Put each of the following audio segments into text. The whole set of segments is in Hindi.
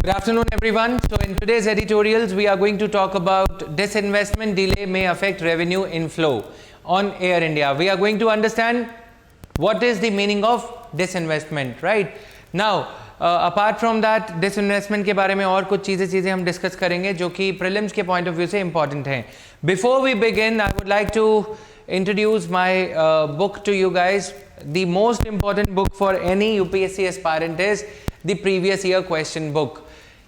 Good afternoon, everyone. So in today's editorials, we are going to talk about disinvestment delay may affect revenue inflow on Air India. We are going to understand what is the meaning of disinvestment, right? Now, apart from that, disinvestment के बारे में और कुछ चीज़ें हम डिस्कस करेंगे जो कि prelims के point of view से important हैं. Before we begin, I would like to introduce my book to you guys. The most important book for any UPSC aspirant is the previous year question book.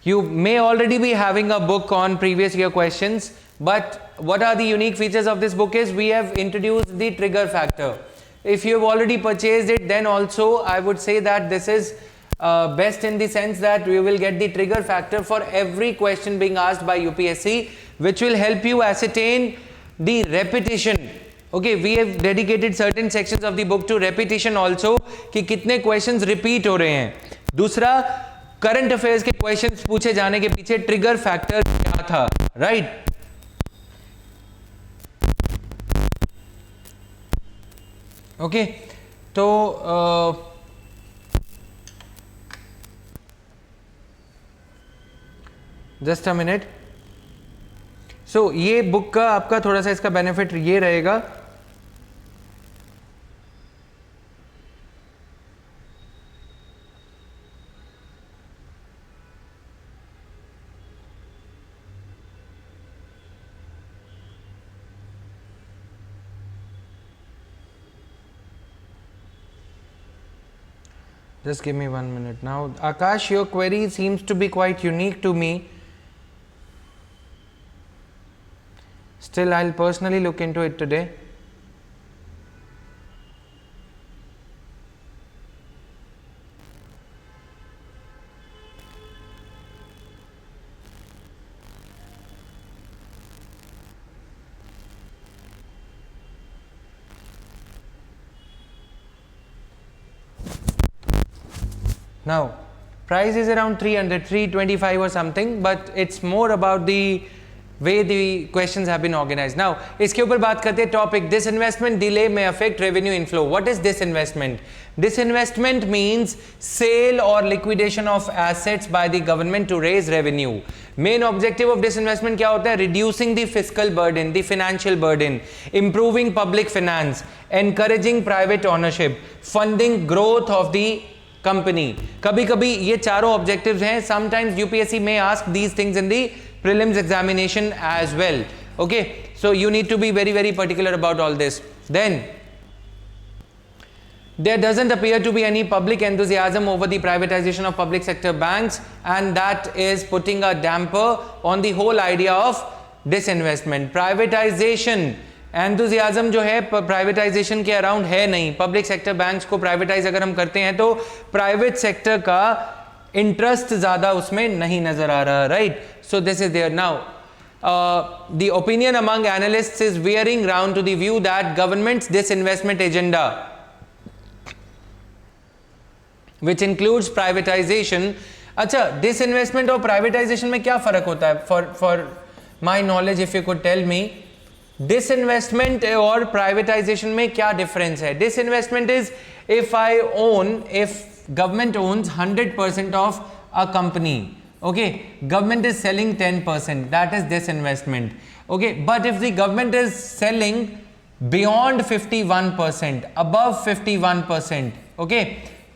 You may already be having a book on previous year questions, but what are the unique features of this book is we have introduced the trigger factor. If you have already purchased it, then also I would say that this is best in the sense that you will get the trigger factor for every question being asked by UPSC, which will help you ascertain the repetition. Okay, we have dedicated certain sections of the book to repetition also, कि कितने questions repeat हो रहे हैं. दूसरा, करंट अफेयर्स के क्वेश्चंस पूछे जाने के पीछे ट्रिगर फैक्टर क्या था, राइट? ओके, तो जस्ट अ मिनट. सो ये बुक का आपका थोड़ा सा इसका बेनिफिट ये रहेगा, just give me 1 minute. Now, Akash, your query seems to be quite unique to me. Still, I'll personally look into it today. Now, price is around 300, 325 or something, but it's more about the way the questions have been organized. Now, इसके ऊपर बात करते हैं topic disinvestment delay may affect revenue inflow. What is disinvestment? Disinvestment means sale or liquidation of assets by the government to raise revenue. Main objective of disinvestment क्या होता है? Reducing the fiscal burden, the financial burden, improving public finance, encouraging private ownership, funding growth of the company. कभी कभी ये चारों ऑब्जेक्टिव्स हैं. समटाइम्स यूपीएससी में ask these things in the prelims examination as well. Okay, so you need to be very very particular about all this. Then there doesn't appear to be any public enthusiasm over the privatization of public sector banks, and that is putting a damper on the whole idea of disinvestment. Privatization enthusiasm जो है प्राइवेटाइजेशन के अराउंड है नहीं. पब्लिक सेक्टर बैंक्स को प्राइवेटाइज अगर हम करते हैं तो प्राइवेट सेक्टर का इंटरेस्ट ज्यादा उसमें नहीं नजर आ रहा, right? So this is there. Now the opinion among analysts is veering round to the view that government's disinvestment agenda which includes privatisation. अच्छा, डिसइन्वेस्टमेंट और प्राइवेटाइजेशन में क्या फर्क होता है? For my knowledge, if you could tell me, disinvestment और प्राइवेटाइजेशन में क्या डिफरेंस है? Disinvestment is if government owns 100% of a company. Okay, government is selling 10%, that is disinvestment. Okay, but if the government is selling beyond 51%, above 51%, okay,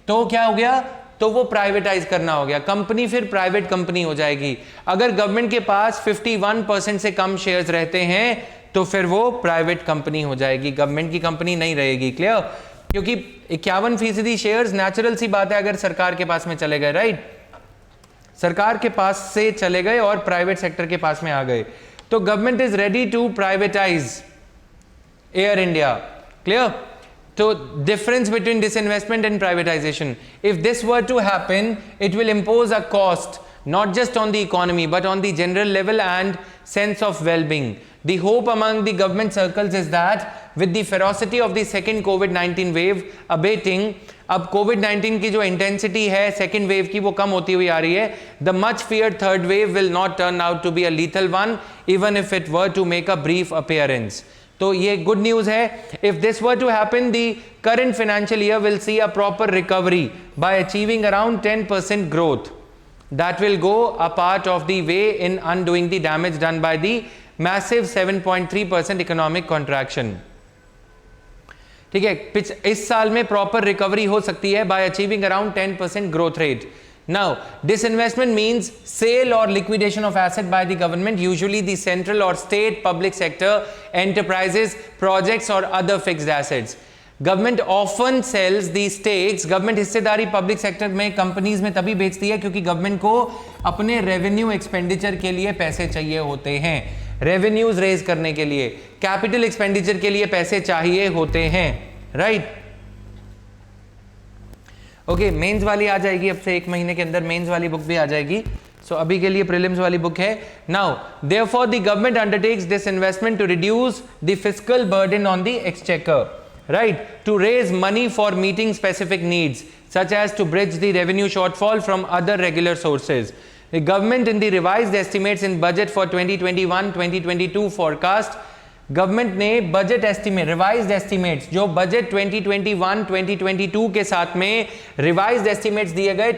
तो क्या हो गया? तो वो प्राइवेटाइज करना हो गया. कंपनी फिर प्राइवेट कंपनी हो जाएगी. अगर गवर्नमेंट के पास 51% से कम शेयर्स रहते हैं तो फिर वो प्राइवेट कंपनी हो जाएगी, गवर्नमेंट की कंपनी नहीं रहेगी. क्लियर? क्योंकि 51% शेयर्स, नेचुरल सी बात है, अगर सरकार के पास में चले गए, राइट? सरकार के पास से चले गए और प्राइवेट सेक्टर के पास में आ गए, तो government is ready to privatise Air India. Clear? तो difference between disinvestment and privatisation, if this were to happen, it will impose a cost not just on the economy but on the general level and sense of well-being. The hope among the government circles is that with the ferocity of the second COVID-19 wave abating, अब COVID-19 की जो intensity है second wave की वो कम होती हुई आ रही है, the much feared third wave will not turn out to be a lethal one even if it were to make a brief appearance. तो ये good news है. If this were to happen, the current financial year will see a proper recovery by achieving around 10% growth. that will go a part of the way in undoing the damage done by the massive 7.3% economic contraction. ठीक है, इस साल में प्रॉपर रिकवरी हो सकती है by achieving around 10% growth rate. Now, disinvestment means sale or liquidation of asset by the government, usually the central or state public sector enterprises, projects or other fixed assets. Government often sells the stakes. Government हिस्सेदारी पब्लिक सेक्टर में कंपनीज में तभी बेचती है क्योंकि गवर्नमेंट को अपने रेवेन्यू एक्सपेंडिचर के लिए पैसे चाहिए होते हैं, रेवेन्यूज रेज करने के लिए, कैपिटल एक्सपेंडिचर के लिए पैसे चाहिए होते हैं, राइट? ओके, मेंस वाली आ जाएगी अब से 1 महीने के अंदर, मेंस वाली बुक भी आ जाएगी. सो अभी के लिए प्रीलिम्स वाली बुक है. Now therefore the government undertakes disinvestment to reduce the fiscal burden on the exchequer, right, to raise money for meeting specific needs such as to bridge the revenue shortfall from other regular sources. The government in the revised estimates in budget for 2021-2022 forecast, government ने बजट एस्टिमेट, रिवाइज्ड एस्टिमेट्स, जो बजट 2021-2022 के साथ में रिवाइज्ड एस्टिमेट्स दिए गए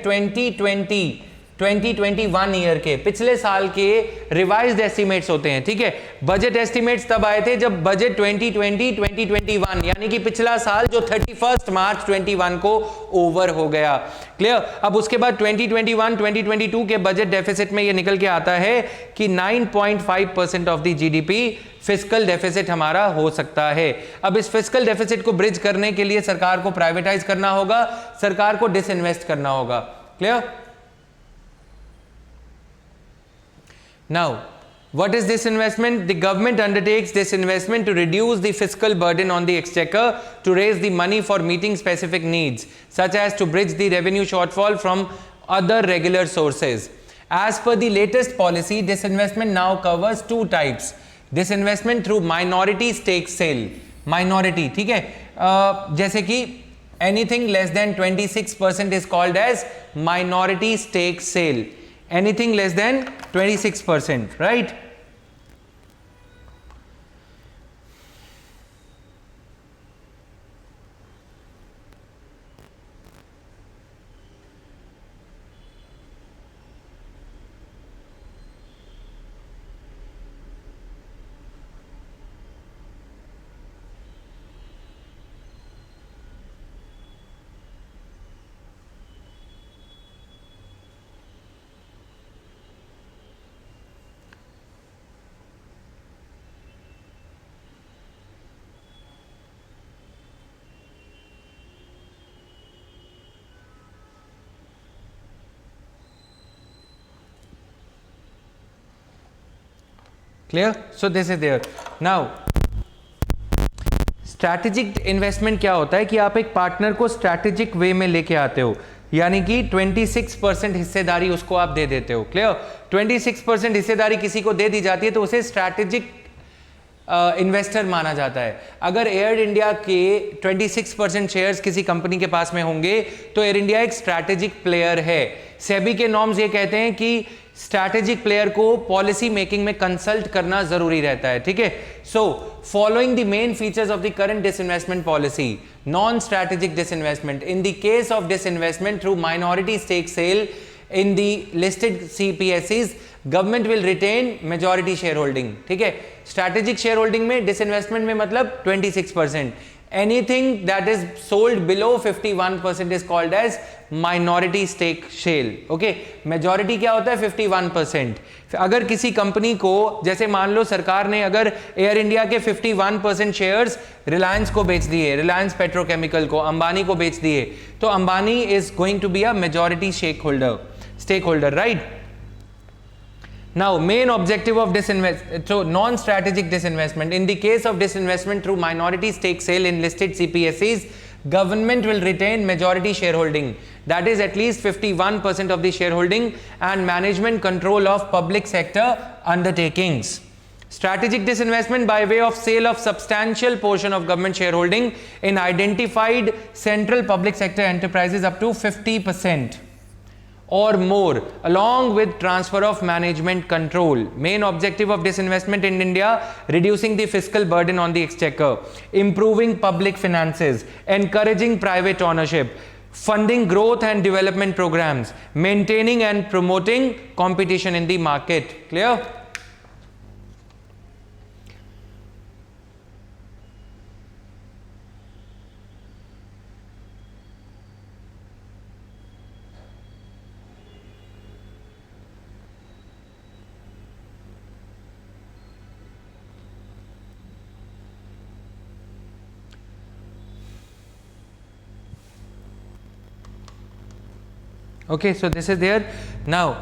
2021 ईयर के, पिछले साल के रिवाइज्ड एस्टिमेट्स होते हैं, ठीक है? बजट एस्टिमेट्स तब आए थे जब बजट 2020-2021 यानी कि पिछला साल जो 31 मार्च 21 को ओवर हो गया. क्लियर? अब उसके बाद 2021-2022 के बजट डेफिसिट में ये निकल के आता है कि 9.5% of the GDP fiscal deficit हमारा हो सकता है. अब इस फिस्कल डेफिसिट को ब्रिज करने के लिए सरकार को प्राइवेटाइज करना होगा, सरकार को डिसइन्वेस्ट करना होगा. Clear? Now, what is this investment? The government undertakes this investment to reduce the fiscal burden on the exchequer, to raise the money for meeting specific needs, such as to bridge the revenue shortfall from other regular sources. As per the latest policy, this investment now covers 2 types. This investment through minority stake sale. Minority, ठीक है? जैसे कि anything less than 26% is called as minority stake sale. Anything less than 26%, right? Clear? So this is there. Now, strategic investment क्या होता है कि आप एक पार्टनर को स्ट्रैटेजिक वे में लेके आते हो, यानी कि 26% हिस्सेदारी उसको आप दे देते हो. क्लियर? 26% हिस्सेदारी किसी को दे दी जाती है तो उसे स्ट्रैटेजिक इन्वेस्टर माना जाता है. अगर एयर इंडिया के 26% शेयर्स किसी कंपनी के पास में होंगे तो एयर इंडिया एक स्ट्रैटेजिक प्लेयर है. सेबी के नॉर्म्स ये कहते हैं कि स्ट्रैटेजिक प्लेयर को पॉलिसी मेकिंग में कंसल्ट करना जरूरी रहता है, ठीक है? So following the main features of the current disinvestment policy, non strategic disinvestment. In the case of disinvestment through minority stake sale in the listed CPSEs, government will retain majority share holding. ठीक है? स्ट्रैटेजिक शेयर होल्डिंग में, डिसइन्वेस्टमेंट में मतलब 26%. Anything that is sold below 51% is called as minority stake sale. Okay? Majority क्या होता है? 51%. अगर किसी कंपनी को, जैसे मान लो सरकार ने अगर एयर इंडिया के 51% शेयर्स रिलायंस को बेच दिए, रिलायंस पेट्रोकेमिकल को, अंबानी को बेच दिए, तो Ambani is going to be a majority stake holder, right? Now, main objective of disinvestment, so non-strategic disinvestment. In the case of disinvestment through minority stake sale in listed CPSEs, government will retain majority shareholding. That is at least 51% of the shareholding and management control of public sector undertakings. Strategic disinvestment by way of sale of substantial portion of government shareholding in identified central public sector enterprises up to 50%. Or more, along with transfer of management control. Main objective of disinvestment in India: reducing the fiscal burden on the exchequer, improving public finances, encouraging private ownership, funding growth and development programs, maintaining and promoting competition in the market. Clear? Okay, so this is there. Now,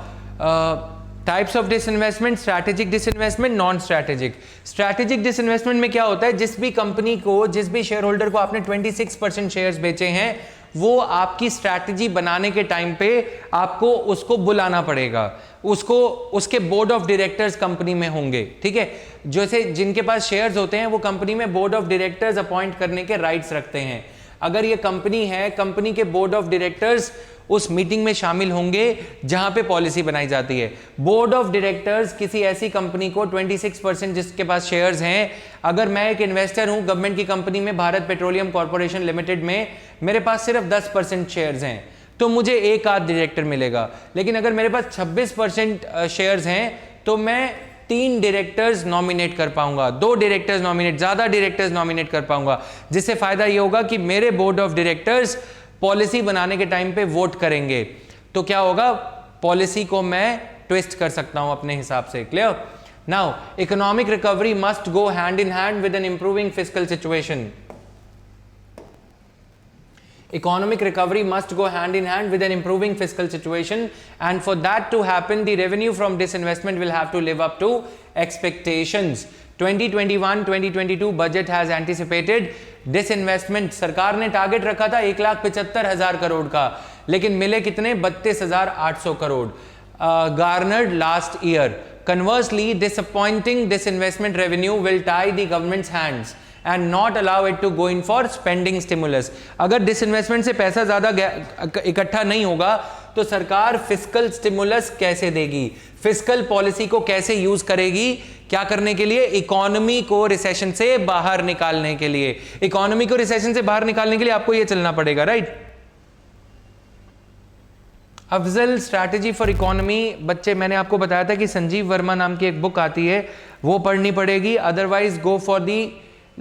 types of disinvestment, strategic disinvestment, non strategic. Strategic disinvestment में क्या होता है, जिस भी कंपनी को, जिस भी शेयर होल्डर को आपने 26% शेयर्स बेचे हैं, वो आपकी स्ट्रैटेजी बनाने के टाइम पे आपको उसको बुलाना पड़ेगा, उसको, उसके बोर्ड ऑफ डायरेक्टर्स कंपनी में होंगे. ठीक है, जैसे जिनके पास शेयर्स होते हैं वो कंपनी में बोर्ड ऑफ डायरेक्टर्स अपॉइंट करने के राइट्स रखते हैं. अगर ये कंपनी है, कंपनी के बोर्ड ऑफ डायरेक्टर्स उस मीटिंग में शामिल होंगे जहां पे पॉलिसी बनाई जाती है. बोर्ड ऑफ डायरेक्टर्स किसी ऐसी कंपनी को 26% जिसके पास शेयर्स हैं, अगर मैं एक इन्वेस्टर हूं गवर्नमेंट की कंपनी में, भारत पेट्रोलियम कॉर्पोरेशन लिमिटेड में, मेरे पास सिर्फ 10% शेयर्स हैं, तो मुझे एक आध डायरेक्टर मिलेगा. लेकिन अगर मेरे पास 26% शेयर्स हैं तो मैं 3 डायरेक्टर्स नॉमिनेट कर पाऊंगा, 2 डायरेक्टर्स नॉमिनेट, ज्यादा डायरेक्टर्स नॉमिनेट कर पाऊंगा, जिससे फायदा ये होगा कि मेरे बोर्ड ऑफ डायरेक्टर्स पॉलिसी बनाने के टाइम पे वोट करेंगे. तो क्या होगा, पॉलिसी को मैं ट्विस्ट कर सकता हूं अपने हिसाब से. Clear? Now, economic recovery must go hand in hand with an improving fiscal situation. Economic recovery must go hand in hand with an improving fiscal situation, and for that to happen the revenue from disinvestment will have to live up to expectations. 2021-2022 budget has anticipated disinvestment. सरकार ने टारगेट रखा था 1,75,000 करोड़ का, लेकिन मिले कितने, 32,800 crore garnered last year. Conversely, disappointing disinvestment revenue will tie the government's hands and not allow it to go in for spending stimulus. अगर डिसइन्वेस्टमेंट से पैसा ज्यादा इकट्ठा नहीं होगा तो सरकार फिस्कल स्टिमुलस कैसे देगी, फिस्कल पॉलिसी को कैसे यूज करेगी, क्या करने के लिए, इकोनॉमी को रिसेशन से बाहर निकालने के लिए. इकोनॉमी को रिसेशन से बाहर निकालने के लिए आपको ये चलना पड़ेगा, right. Afzal strategy for economy, बच्चे मैंने आपको बताया था कि संजीव वर्मा नाम की एक बुक आती है, वो पढ़नी पड़ेगी. Otherwise go for the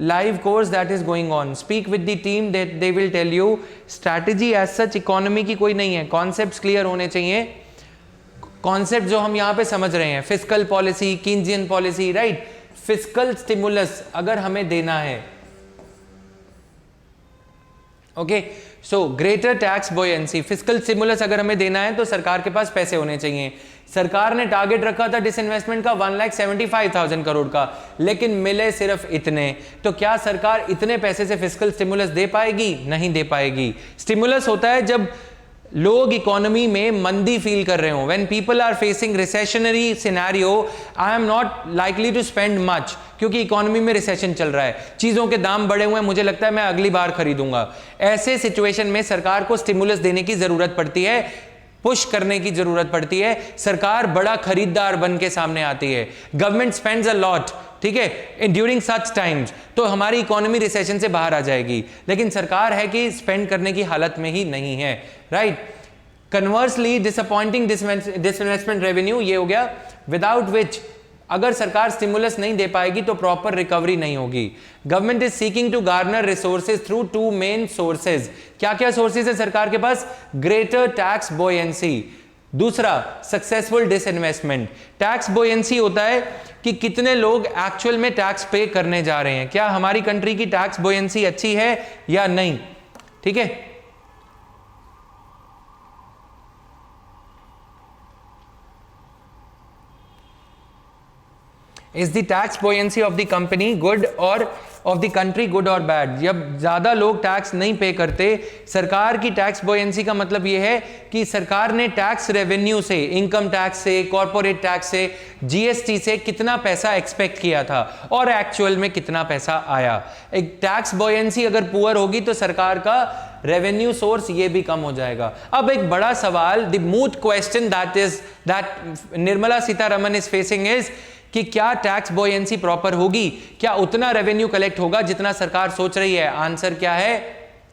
live course that is going on, speak with the team that they will tell you. strategy as such economy की कोई नहीं है, concepts clear होने चाहिए. concept जो हम यहाँ पे समझ रहे हैं, fiscal policy, Keynesian policy, right, fiscal stimulus अगर हमें देना है, okay, so greater tax buoyancy, fiscal stimulus अगर हमें देना है तो सरकार के पास पैसे होने चाहिए. सरकार ने टारगेट रखा था डिसइन्वेस्टमेंट का 1,75,000 करोड़ का, लेकिन मिले सिर्फ इतने. तो क्या सरकार इतने पैसे से फिस्कल स्टिमुलस दे पाएगी? नहीं दे पाएगी. स्टिमुलस होता है जब लोग इकोनॉमी में मंदी फील कर रहे हो. When people are facing recessionary scenario, I am not likely to spend much, क्योंकि इकोनॉमी में रिसेशन चल रहा है, चीजों के दाम बढ़े हुए हैं, मुझे लगता है मैं अगली बार खरीदूंगा. ऐसे सिचुएशन में सरकार को स्टिमुलस देने की जरूरत पड़ती है, पुश करने की जरूरत पड़ती है. सरकार बड़ा खरीदार बन के सामने आती है. गवर्नमेंट स्पेंड्स अ लॉट, ठीक है, ड्यूरिंग सच टाइम्स, तो हमारी इकोनॉमी रिसेशन से बाहर आ जाएगी. लेकिन सरकार है कि स्पेंड करने की हालत में ही नहीं है, right. Conversely disappointing disinvestment revenue, ये हो गया, विदाउट विच अगर सरकार स्टिमुलस नहीं दे पाएगी तो प्रॉपर रिकवरी नहीं होगी. Government is seeking to garner resources through 2 main sources. क्या क्या सोर्सेज है सरकार के पास? ग्रेटर टैक्स बोयेंसी, दूसरा सक्सेसफुल डिसइन्वेस्टमेंट. टैक्स बोयेंसी होता है कि कितने लोग एक्चुअल में टैक्स पे करने जा रहे हैं, क्या हमारी कंट्री की टैक्स बोयेंसी अच्छी है या नहीं. ठीक है, Is the tax buoyancy of the company good or of the country good or bad? जब ज़्यादा लोग टैक्स नहीं पे करते, सरकार की टैक्स बोयेंसी का मतलब ये है कि सरकार ने टैक्स रेवेन्यू से, इनकम टैक्स से, कॉर्पोरेट टैक्स से, जीएसटी से कितना पैसा एक्सपेक्ट किया था और एक्चुअल में कितना पैसा आया. एक टैक्स बोयेंसी अगर पुअर होगी तो सरकार का रेवेन्यू सोर्स ये भी कम हो जाएगा. अब एक बड़ा सवाल, the moot question that Nirmala Sitharaman is facing is कि क्या टैक्स बोयेंसी प्रॉपर होगी, क्या उतना रेवेन्यू कलेक्ट होगा जितना सरकार सोच रही है. आंसर क्या है?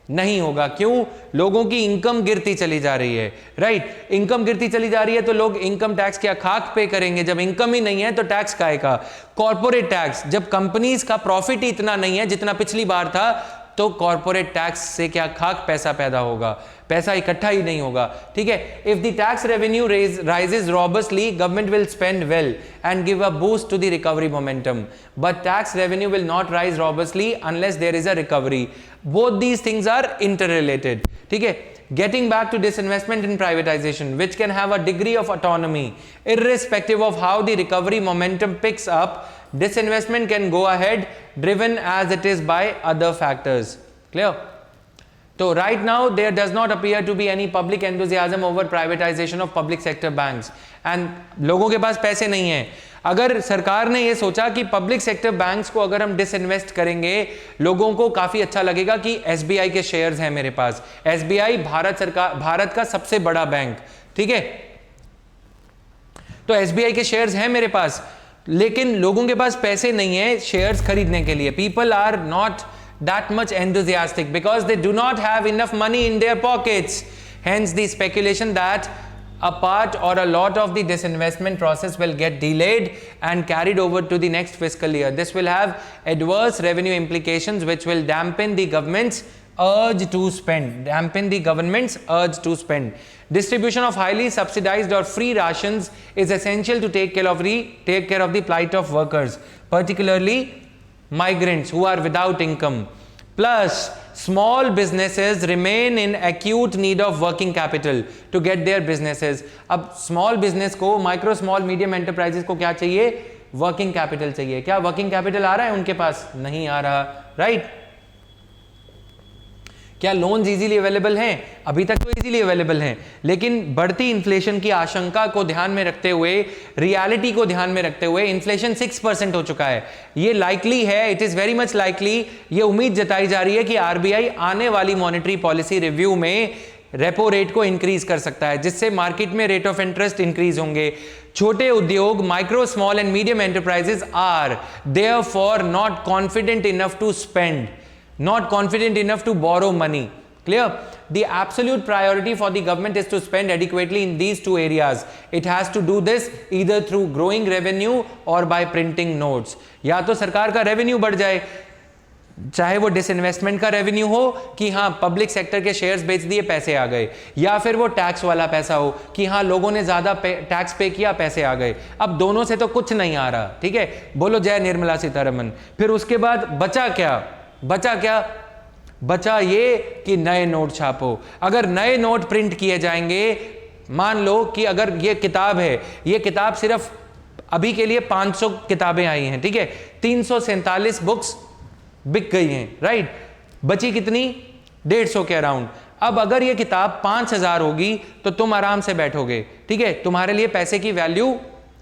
नहीं होगा। क्यों? लोगों की इनकम गिरती चली जा रही है, राइट? इनकम गिरती चली जा रही है तो लोग इनकम टैक्स क्या खाक पे करेंगे? जब इनकम ही नहीं है तो टैक्स काहे का? कॉर्पोरेट टैक्स, जब कंपनीज का प्रॉफिट ही इतना नहीं है जितना पिछली बार था, तो कॉर्पोरेट टैक्स से क्या खाक पैसा पैदा होगा? पैसा इकट्ठा ही नहीं होगा, ठीक है? If the tax revenue rises robustly, government will spend well and give a boost to the recovery momentum, but tax revenue will not rise robustly unless there is a recovery. Both these things are interrelated, ठीक है? Getting back to disinvestment in privatization, which can have a degree of autonomy irrespective of how the recovery momentum picks up, disinvestment can go ahead driven as it is by other factors. Clear? So right now there does not appear to be any public enthusiasm over privatization of public sector banks, and लोगों के पास पैसे नहीं है। अगर सरकार ने ये सोचा कि पब्लिक सेक्टर बैंक्स को अगर हम डिसइन्वेस्ट करेंगे, लोगों को काफी अच्छा लगेगा कि एसबीआई के शेयर्स हैं मेरे पास। एसबीआई भारत का सबसे बड़ा बैंक, ठीक है? तो एसबीआई के शेयर्स हैं मेरे पास, लेकिन लोगों के पास पैसे नहीं है शेयर्स खरीदने के लिए। People are not that much enthusiastic because they do not have enough money in their pockets. Hence the speculation that a part or a lot of the disinvestment process will get delayed and carried over to the next fiscal year. This will have adverse revenue implications which will dampen the government's urge to spend. Distribution of highly subsidized or free rations is essential to take care of the plight of workers, particularly migrants who are without income. Plus, small businesses remain in acute need of working capital to get their businesses. अब small business को, micro small medium enterprises को क्या चाहिए? Working capital चाहिए। क्या working capital आ रहा है उनके पास? नहीं आ रहा, right? क्या लोन्स इजीली अवेलेबल हैं? अभी तक तो इजीली अवेलेबल हैं, लेकिन बढ़ती इन्फ्लेशन की आशंका को ध्यान में रखते हुए, रियलिटी को ध्यान में रखते हुए, इन्फ्लेशन 6% हो चुका है। ये लाइकली है, it is very much likely, ये उम्मीद जताई जा रही है कि आरबीआई आने वाली मॉनेटरी पॉलिसी रिव्यू में रेपो रेट को इंक्रीज कर सकता है, जिससे मार्केट में रेट ऑफ इंटरेस्ट इंक्रीज होंगे। छोटे उद्योग, micro small and medium enterprises are therefore not confident enough to spend, not confident enough to borrow money. Clear? The absolute priority for the government is to spend adequately in these two areas. It has to do this either through growing revenue or by printing notes. या तो सरकार का रेवेन्यू बढ़ जाए, चाहे वो डिसइन्वेस्टमेंट का रेवेन्यू हो कि हाँ पब्लिक सेक्टर के शेयर्स बेच दिए पैसे आ गए, या फिर वो टैक्स वाला पैसा हो कि हाँ लोगों ने ज्यादा टैक्स पे किया पैसे आ गए। अब दोनों से तो कुछ नहीं आ रहा, ठीक है? बोलो जय निर्मला सीतारमन। फिर उसके बाद बचा क्या? बचा ये कि नए नोट छापो। अगर नए नोट प्रिंट किए जाएंगे, मान लो कि अगर ये किताब है, ये किताब सिर्फ अभी के लिए 500 किताबें आई हैं, ठीक है? 347 बुक्स बिक गई हैं, राइट? बची कितनी? 150 के अराउंड। अब अगर ये किताब 5000 होगी तो तुम आराम से बैठोगे, ठीक है? तुम्हारे लिए पैसे की वैल्यू,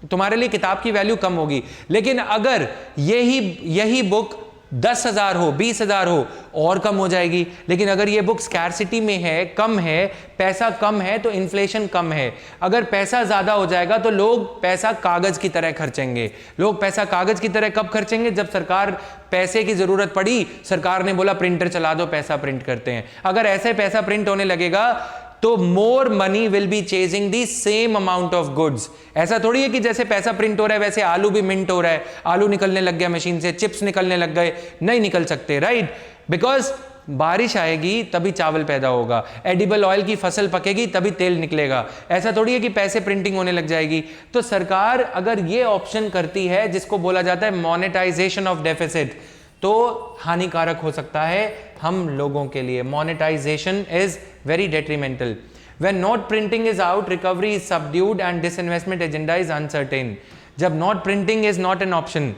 तुम्हारे लिए किताब की वैल्यू कम होगी। लेकिन अगर यही बुक 10,000 हो, 20,000 हो, और कम हो जाएगी। लेकिन अगर ये बुक स्कैरसिटी में है, कम है, पैसा कम है, तो इन्फ्लेशन कम है। अगर पैसा ज्यादा हो जाएगा तो लोग पैसा कागज की तरह खर्चेंगे। लोग पैसा कागज की तरह कब खर्चेंगे? जब सरकार पैसे की जरूरत पड़ी, सरकार ने बोला प्रिंटर चला दो, पैसा प्रिंट करते हैं। अगर ऐसे पैसा प्रिंट होने लगेगा तो more money will be chasing the same amount of goods. ऐसा थोड़ी है कि जैसे पैसा प्रिंट हो रहा है वैसे आलू भी मिंट हो रहा है, आलू निकलने लग गया मशीन से, चिप्स निकलने लग गए, नहीं निकल सकते, राइट? बिकॉज बारिश आएगी तभी चावल पैदा होगा, एडिबल ऑयल की फसल पकेगी तभी तेल निकलेगा। ऐसा थोड़ी है कि पैसे प्रिंटिंग होने लग जाएगी। तो सरकार अगर ये ऑप्शन करती है जिसको बोला जाता है मोनेटाइजेशन ऑफ डेफिसिट, तो हानिकारक हो सकता है हम लोगों के लिए। Monetisation is very detrimental. When note printing is out, recovery is subdued and disinvestment agenda is uncertain. जब note printing is not an option,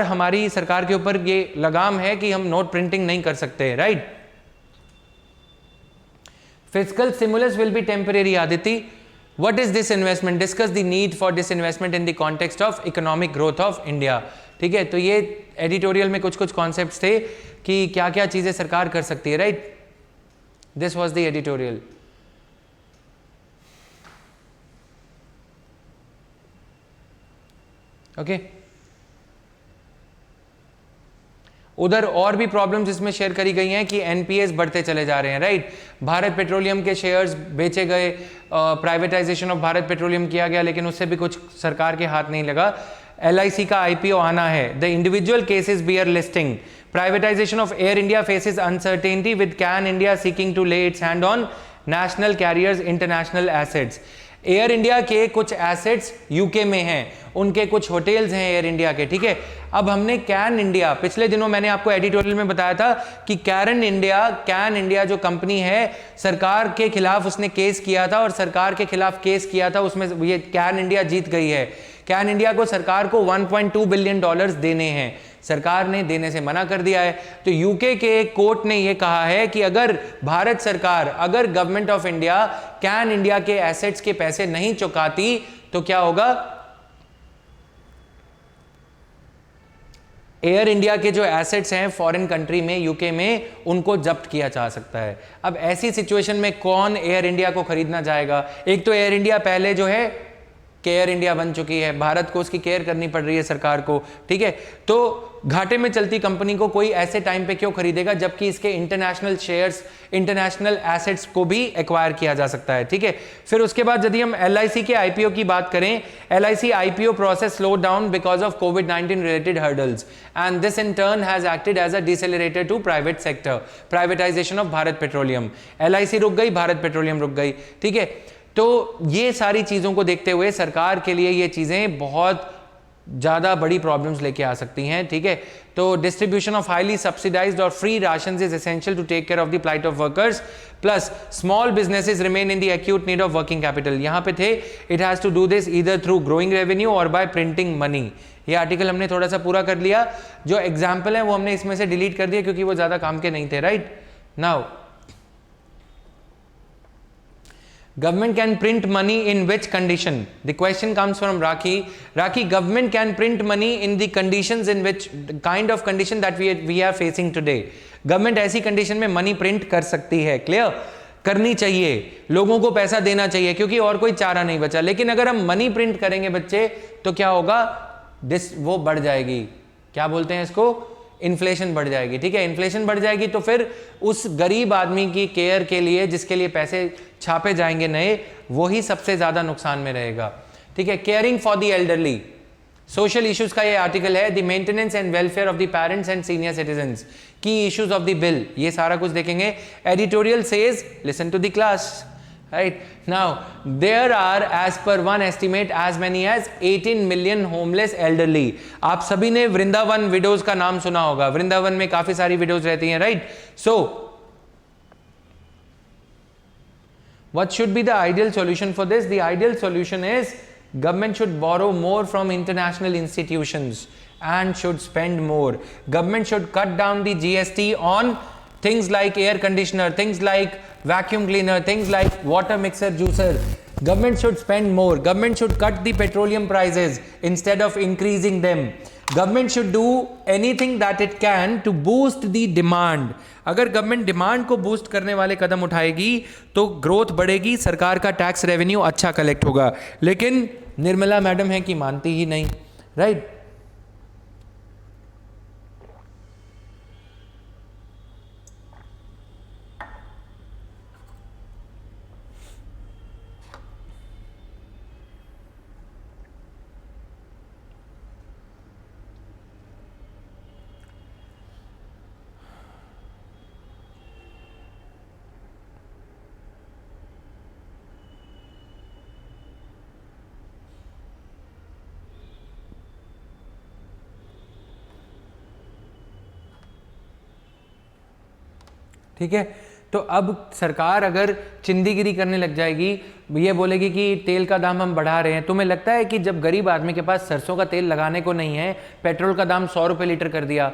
हमारी सरकार के ऊपर ये लगाम है कि हम नोट प्रिंटिंग नहीं कर सकते, right? Fiscal stimulus will be temporary. Aditi, what is disinvestment? Discuss the need for disinvestment in the context of economic growth of India. ठीक है, तो ये एडिटोरियल में कुछ कॉन्सेप्ट्स थे कि क्या क्या चीजें सरकार कर सकती है, right? This was the editorial. Okay, उधर और भी प्रॉब्लम्स इसमें शेयर करी गई हैं कि एनपीएस बढ़ते चले जा रहे हैं, राइट। भारत पेट्रोलियम के शेयर्स बेचे गए, प्राइवेटाइजेशन ऑफ भारत पेट्रोलियम किया गया, लेकिन उससे भी कुछ सरकार के हाथ नहीं लगा। एलआईसी का आईपीओ आना है, the individual cases bear listing, privatisation of Air India faces uncertainty with Cairn India seeking to lay its hand on national carriers international assets. Air India के कुछ एसेट्स यूके में हैं, उनके कुछ होटल्स हैं एयर इंडिया के, ठीक है। अब हमने कैन इंडिया, पिछले दिनों मैंने आपको एडिटोरियल में बताया था कि कैन इंडिया जो कंपनी है, सरकार के खिलाफ उसने केस किया था और सरकार के खिलाफ केस किया था, उसमें ये कैन इंडिया जीत गई है। कैन इंडिया को सरकार को 1.2 बिलियन डॉलर्स देने हैं, सरकार ने देने से मना कर दिया है। तो यूके के कोर्ट ने यह कहा है कि अगर भारत सरकार, अगर government of India can India के एसेट्स के पैसे नहीं चुकाती तो क्या होगा, एयर इंडिया के जो एसेट्स हैं फॉरेन कंट्री में, यूके में, उनको जब्त किया जा सकता है। अब ऐसी सिचुएशन में कौन एयर इंडिया को खरीदना चाहेगा? एक तो एयर इंडिया पहले जो है केयर इंडिया बन चुकी है, भारत को उसकी केयर करनी पड़ रही है सरकार को, ठीक है। तो घाटे में चलती कंपनी को कोई ऐसे टाइम पे क्यों खरीदेगा जबकि इसके इंटरनेशनल शेयर्स, इंटरनेशनल एसेट्स को भी एक्वायर किया जा सकता है, ठीक है। फिर उसके बाद यदि हम एलआईसी के आईपीओ की बात करें, LIC IPO process slow down because of कोविड-19 related hurdles and this in turn has acted as a decelerator to private sector, privatisation of Bharat Petroleum. LIC रुक गई, भारत पेट्रोलियम रुक गई, ठीक है। तो ये सारी चीजों को देखते हुए सरकार के लिए ये चीजें बहुत ज्यादा बड़ी प्रॉब्लम्स लेके आ सकती हैं, ठीक है। तो डिस्ट्रीब्यूशन ऑफ हाईली सब्सिडाइज्ड और free rations is essential to take care of the plight of workers, plus small businesses remain in the acute need of working capital. यहां पे थे, it has to do this either through growing revenue और बाय प्रिंटिंग मनी। ये आर्टिकल हमने थोड़ा सा पूरा कर लिया, जो एग्जाम्पल है वो हमने इसमें से डिलीट कर दिया क्योंकि वो ज्यादा काम के नहीं थे, right. Now government can print money in which condition? The question comes from Rakhi, government can print money in the conditions in which, kind of condition that we are facing today. Government ऐसी condition में money print कर सकती है, clear? करनी चाहिए, लोगों को पैसा देना चाहिए क्योंकि और कोई चारा नहीं बचा। लेकिन अगर हम मनी प्रिंट करेंगे बच्चे तो क्या होगा, वो बढ़ जाएगी, क्या बोलते हैं इसको, इन्फ्लेशन बढ़ जाएगी, ठीक है। इन्फ्लेशन बढ़ जाएगी तो फिर उस गरीब आदमी की केयर के लिए, जिसके लिए पैसे छापे जाएंगे नए, वही सबसे ज्यादा नुकसान में रहेगा, ठीक है। Caring for the elderly, social issues का ये आर्टिकल है, the maintenance and welfare of the parents and senior citizens, key issues of the bill, ये सारा कुछ देखेंगे। Editorial says listen to the class, right now there are as per one estimate as many as 18 million homeless elderly। आप सभी ने वृंदावन विडोज का नाम सुना होगा, वृंदावन में काफी सारी विडोज रहती हैं, right. So what should be the ideal solution for this? The ideal solution is government should borrow more from international institutions and should spend more. Government should cut down the GST on things like air conditioner, things like vacuum cleaner, things like water mixer, juicer. Government should spend more. Government should cut the petroleum prices instead of increasing them. Government should do anything that it can to boost the demand. अगर गवर्नमेंट डिमांड को बूस्ट करने वाले कदम उठाएगी तो ग्रोथ बढ़ेगी, सरकार का टैक्स रेवेन्यू अच्छा कलेक्ट होगा। लेकिन निर्मला मैडम है कि मानती ही नहीं, राइट। ठीक है। तो अब सरकार अगर चिंदीगिरी करने लग जाएगी, ये बोलेगी कि तेल का दाम हम बढ़ा रहे हैं। तुम्हें लगता है कि जब गरीब आदमी के पास सरसों का तेल लगाने को नहीं है, पेट्रोल का दाम 100 रुपये लीटर कर दिया,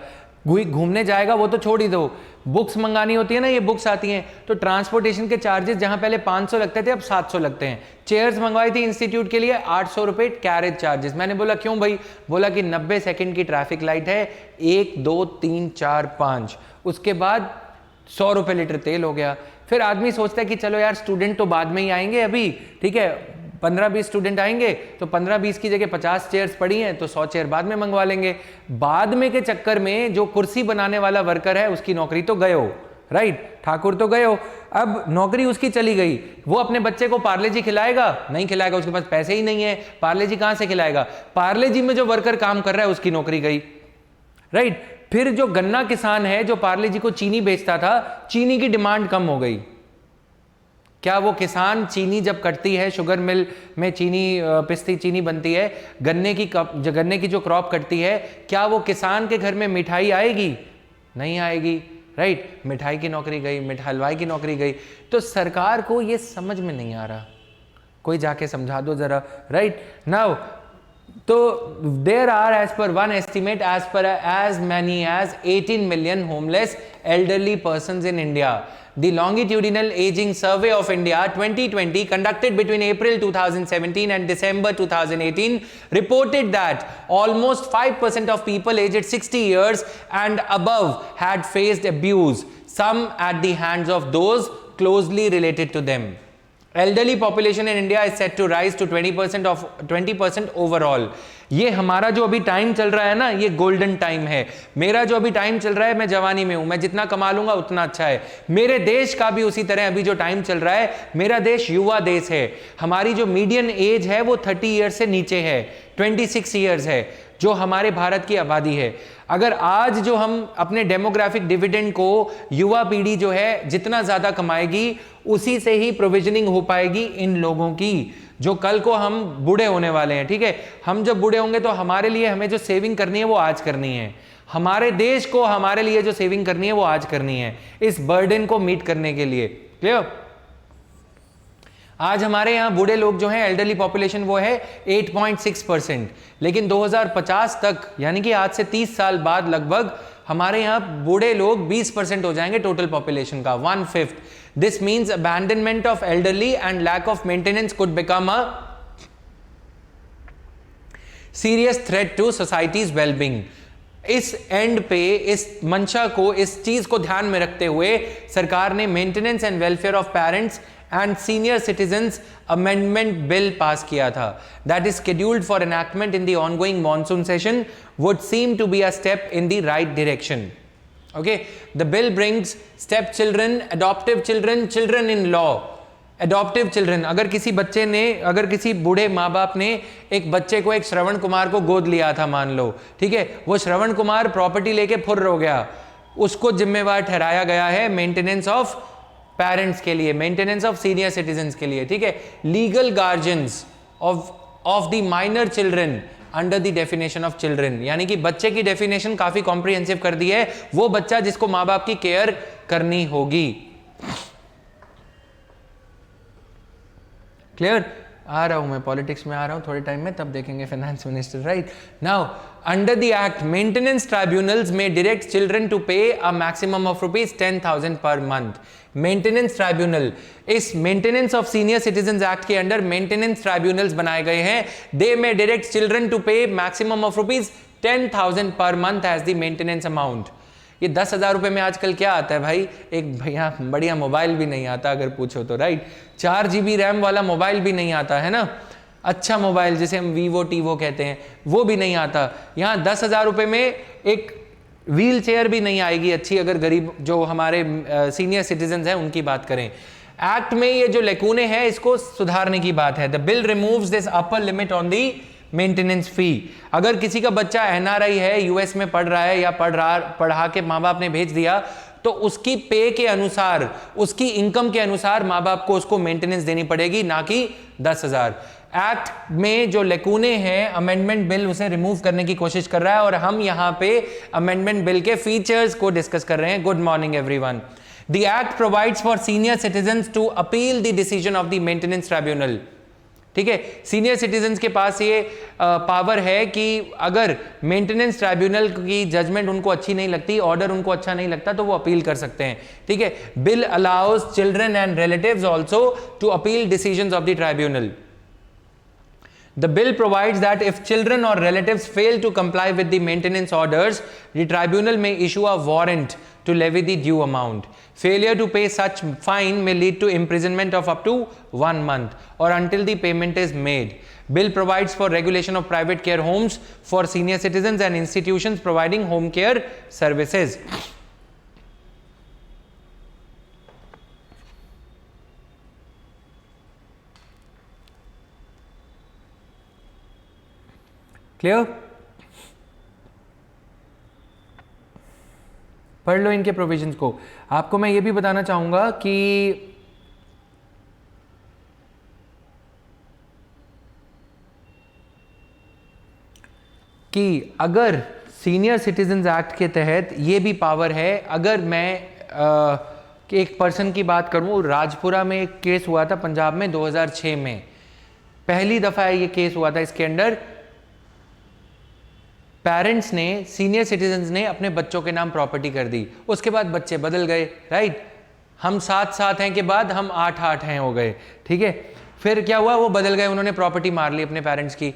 घूमने जाएगा वो तो छोड़ ही दो, बुक्स मंगानी होती है ना, ये बुक्स आती हैं तो ट्रांसपोर्टेशन के चार्जेस जहां पहले 500 लगते थे अब 700 लगते हैं। चेयर्स मंगवाई थी इंस्टीट्यूट के लिए, 800 रुपये कैरेज चार्जेस। मैंने बोला क्यों भाई? बोला कि 90 सेकंड की ट्रैफिक लाइट है, 1 2 3 4 5, उसके बाद 100 रुपये लीटर तेल हो गया। फिर आदमी सोचता है कि चलो यार स्टूडेंट तो बाद में ही आएंगे अभी, ठीक है, 15-20 स्टूडेंट आएंगे तो 15-20 की जगह 50 चेयर्स पड़ी हैं तो 100 चेयर बाद में मंगवा लेंगे। बाद में के चक्कर में जो कुर्सी बनाने वाला वर्कर है उसकी नौकरी तो गए हो, राइट, ठाकुर तो गए हो, अब नौकरी उसकी चली गई, वो अपने बच्चे को पार्ले जी खिलाएगा? नहीं खिलाएगा, उसके पास पैसे ही नहीं है, पार्ले जी कहां से खिलाएगा? पार्ले जी में जो वर्कर काम कर रहा है उसकी नौकरी गई, राइट। फिर जो गन्ना किसान है जो पार्ले जी को चीनी बेचता था, चीनी की डिमांड कम हो गई। क्या वो किसान चीनी जब कटती है, शुगर मिल में चीनी पिसती चीनी बनती है, गन्ने की जो क्रॉप कटती है, क्या वो किसान के घर में मिठाई आएगी? नहीं आएगी, राइट। मिठाई की नौकरी गई, हलवाई की नौकरी गई। तो सरकार को ये समझ में नहीं आ रहा, कोई जाके समझा दो जरा, राइट। नाउ तो there are as per one estimate as many as 18 million homeless elderly persons in India. The Longitudinal Aging Survey of India 2020 conducted between April 2017 and December 2018 reported that almost 5% of people aged 60 years and above had faced abuse, some at the hands of those closely related to them. Elderly population in India is set to rise to 20% overall. ये हमारा जो अभी टाइम चल रहा है ना, ये गोल्डन टाइम है। मेरा जो अभी टाइम चल रहा है, मैं जवानी में हूं, मैं जितना कमा लूंगा उतना अच्छा है। मेरे देश का भी उसी तरह अभी जो टाइम चल रहा है, मेरा देश युवा देश है। हमारी जो मीडियन एज है वो 30 ईयर्स से नीचे है, 26 ईयर्स है जो हमारे भारत की आबादी है। अगर आज जो हम अपने डेमोग्राफिक डिविडेंड को युवा पीढ़ी जो है जितना ज्यादा कमाएगी, उसी से ही प्रोविजनिंग हो पाएगी इन लोगों की जो कल को हम बूढ़े होने वाले हैं, ठीक है। हम जब बूढ़े होंगे तो हमारे लिए हमें जो सेविंग करनी है वो आज करनी है, हमारे देश को हमारे लिए जो सेविंग करनी है वो आज करनी है, इस बर्डन को मीट करने के लिए। क्लियर? आज हमारे यहाँ बूढ़े लोग जो हैं, एल्डरली पॉपुलेशन वो है 8.6%, लेकिन 2050 तक यानी कि आज से 30 साल बाद लगभग हमारे यहाँ बूढ़े लोग 20% हो जाएंगे टोटल पॉपुलेशन का, 1/5। This means abandonment of elderly and lack of maintenance could become a serious threat to society's wellbeing. इस एंड पे, इस मंशा को, इस चीज को ध्यान में रखते हुए सरकार ने maintenance and welfare of parents and senior citizens amendment bill pass किया था, that is scheduled for enactment in the ongoing monsoon session, would seem to be a step in the right direction. Okay, the bill brings step children, adoptive children, children in law, adoptive children। अगर किसी बच्चे ने, अगर किसी बूढ़े माँ बाप ने एक बच्चे को, एक श्रवण कुमार को गोद लिया था मान लो, ठीक है, वो श्रवण कुमार प्रॉपर्टी लेके फुर्र हो गया, उसको जिम्मेवार ठहराया गया है मेंटेनेंस ऑफ पेरेंट्स के लिए, मेंटेनेंस ऑफ सीनियर सिटीजन्स के लिए, ठीक है। Legal guardians of the minor children under the definition of children, यानी कि बच्चे की डेफिनेशन काफी कॉम्प्रिहेंसिव कर दी है, वो बच्चा जिसको माँ बाप की केयर करनी होगी। क्लियर? आ रहा हूं मैं, पॉलिटिक्स में आ रहा हूं थोड़े टाइम में, तब देखेंगे finance minister, right. Now under the act maintenance tribunals में direct children to pay a maximum of ₹10,000 per month. Maintenance tribunal, इस maintenance of senior citizens act के अंडर मेंटेनेंस ट्राइब्यूनल्स बनाए गए हैं। दे में direct children to pay maximum of ₹10,000 per month as the maintenance amount. ये 10,000 रुपए में आजकल क्या आता है भाई? एक भैया बढ़िया मोबाइल भी नहीं आता अगर पूछो तो, राइट। 4 GB रैम वाला मोबाइल भी नहीं आता है ना, अच्छा मोबाइल जिसे हम वीवो टीवो कहते हैं, वो भी नहीं आता। यहाँ 10,000 रुपए में एक व्हील चेयर भी नहीं आएगी अच्छी, अगर गरीब जो हमारे सीनियर सिटीजन्स हैं उनकी बात करें। एक्ट में ये जो लेकूने हैं इसको सुधारने की बात है। The bill removes this upper limit on the maintenance fee. अगर किसी का बच्चा NRI है, यूएस में पढ़ रहा है या पढ़ा के माँ बाप ने भेज दिया, तो उसकी पे के अनुसार, उसकी इनकम के अनुसार माँ बाप को उसको मेंटेनेंस देनी पड़ेगी, ना कि 10,000। एक्ट में जो लेकूने हैं, अमेंडमेंट बिल उसे रिमूव करने की कोशिश कर रहा है, और हम यहाँ पे अमेंडमेंट बिल के फीचर्स को डिस्कस कर रहे हैं। Good morning everyone. The act provides for senior citizens to appeal the decision of the maintenance tribunal. ठीक है, सीनियर सिटीजन्स के पास ये पावर है कि अगर मेंटेनेंस ट्राइब्यूनल की जजमेंट उनको अच्छी नहीं लगती, ऑर्डर उनको अच्छा नहीं लगता, तो वो अपील कर सकते हैं। ठीक है, bill allows children and relatives also to appeal decisions of the tribunal. The bill provides that if children or relatives fail to comply with the maintenance orders, the tribunal may issue a warrant to levy the due amount. Failure to pay such fine may lead to imprisonment of up to 1 month or until the payment is made. Bill provides for regulation of private care homes for senior citizens and institutions providing home care services. Clear? पढ़ लो इनके प्रोविजंस को। आपको मैं ये भी बताना चाहूंगा कि अगर सीनियर सिटीजन्स एक्ट के तहत ये भी पावर है, अगर मैं एक पर्सन की बात करूं, राजपुरा में एक केस हुआ था पंजाब में 2006 में, पहली दफा ये केस हुआ था। इसके अंदर पेरेंट्स ने, सीनियर सिटीजन्स ने अपने बच्चों के नाम प्रॉपर्टी कर दी, उसके बाद बच्चे बदल गए, राइट। हम 7 हैं के बाद हम 8 हैं हो गए, ठीक है। फिर क्या हुआ, वो बदल गए, उन्होंने प्रॉपर्टी मार ली अपने पेरेंट्स की।